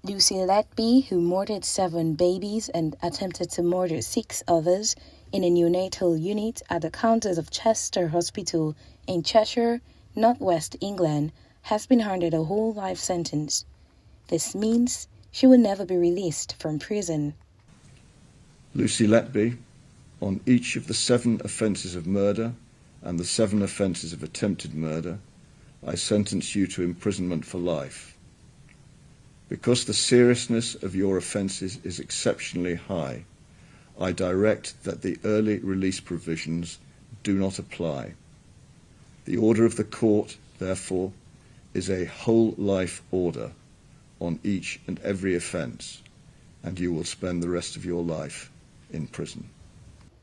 Lucy Letby, who murdered 7 babies and attempted to murder 6 others in a neonatal unit at the Countess of Chester Hospital in Cheshire, northwest England, has been handed a whole life sentence. This means she will never be released from prison. Lucy Letby, on each of the 7 offences of murder and the 7 offences of attempted murder, I sentence you to imprisonment for life. Because the seriousness of your offences is exceptionally high, I direct that the early release provisions do not apply. The order of the court, therefore, is a whole life order on each and every offence, and you will spend the rest of your life in prison.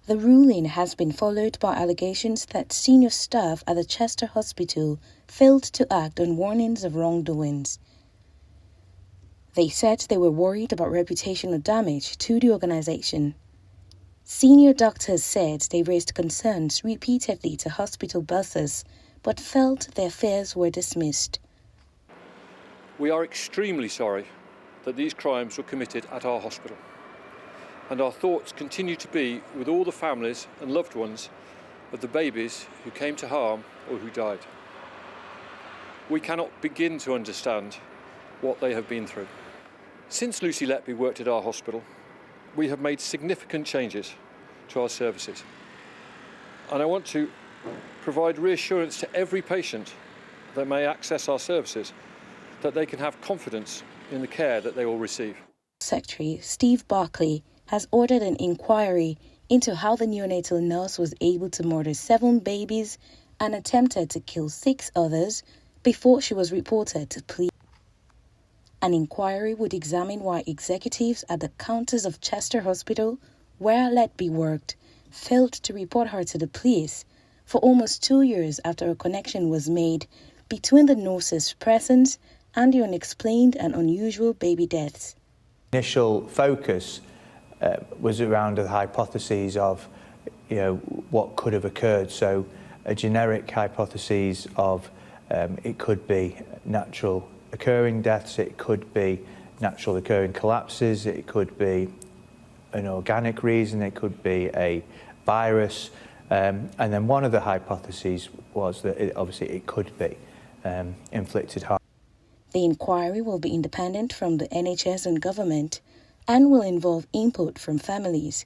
The ruling has been followed by allegations that senior staff at the Chester Hospital failed to act on warnings of wrongdoings. They said they were worried about reputational damage to the organisation. Senior doctors said they raised concerns repeatedly to hospital bosses, but felt their fears were dismissed. We are extremely sorry that these crimes were committed at our hospital, and our thoughts continue to be with all the families and loved ones of the babies who came to harm or who died. We cannot begin to understand what they have been through. Since Lucy Letby worked at our hospital, we have made significant changes to our services. And I want to provide reassurance to every patient that may access our services that they can have confidence in the care that they will receive. Secretary Steve Barclay has ordered an inquiry into how the neonatal nurse was able to murder 7 babies and attempted to kill 6 others before she was reported to police. An inquiry would examine why executives at the Countess of Chester Hospital, where Letby worked, failed to report her to the police for almost 2 years after a connection was made between the nurse's presence and the unexplained and unusual baby deaths. Initial focus was around the hypotheses of what could have occurred. So a generic hypothesis of it could be natural occurring deaths, it could be natural occurring collapses, it could be an organic reason, it could be a virus, and then one of the hypotheses was that it could be inflicted harm. The inquiry will be independent from the NHS and government and will involve input from families.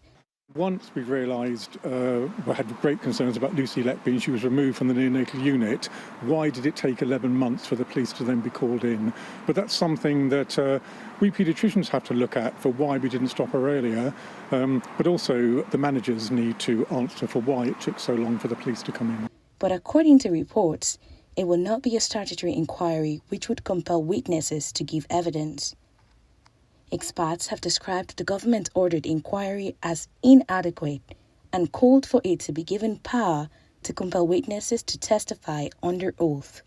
Once we realised we had great concerns about Lucy Letby and she was removed from the neonatal unit, why did it take 11 months for the police to then be called in? But that's something that we paediatricians have to look at for why we didn't stop her earlier, but also the managers need to answer for why it took so long for the police to come in. But according to reports, it will not be a statutory inquiry which would compel witnesses to give evidence. Experts have described the government-ordered inquiry as inadequate and called for it to be given power to compel witnesses to testify under oath.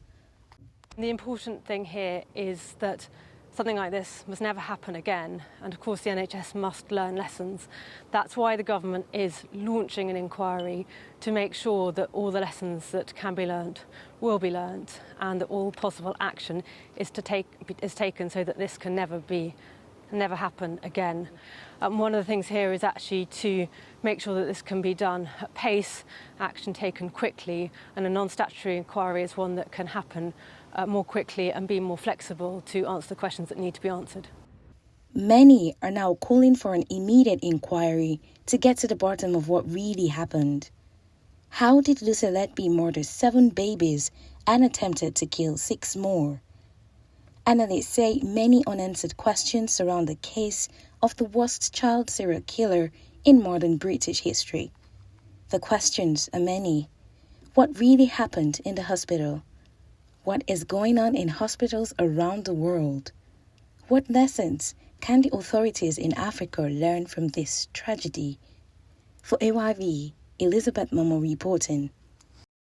The important thing here is that something like this must never happen again, and of course the NHS must learn lessons. That's why the government is launching an inquiry to make sure that all the lessons that can be learned will be learned, and that all possible action is taken so that this can never happen again. One of the things here is actually to make sure that this can be done at pace, action taken quickly, and a non-statutory inquiry is one that can happen more quickly and be more flexible to answer the questions that need to be answered. Many are now calling for an immediate inquiry to get to the bottom of what really happened. How did Lucy Letby murder 7 babies and attempted to kill 6 more? Analysts say many unanswered questions surround the case of the worst child serial killer in modern British history. The questions are many. What really happened in the hospital? What is going on in hospitals around the world? What lessons can the authorities in Africa learn from this tragedy? For AYV, Elizabeth Momo reporting.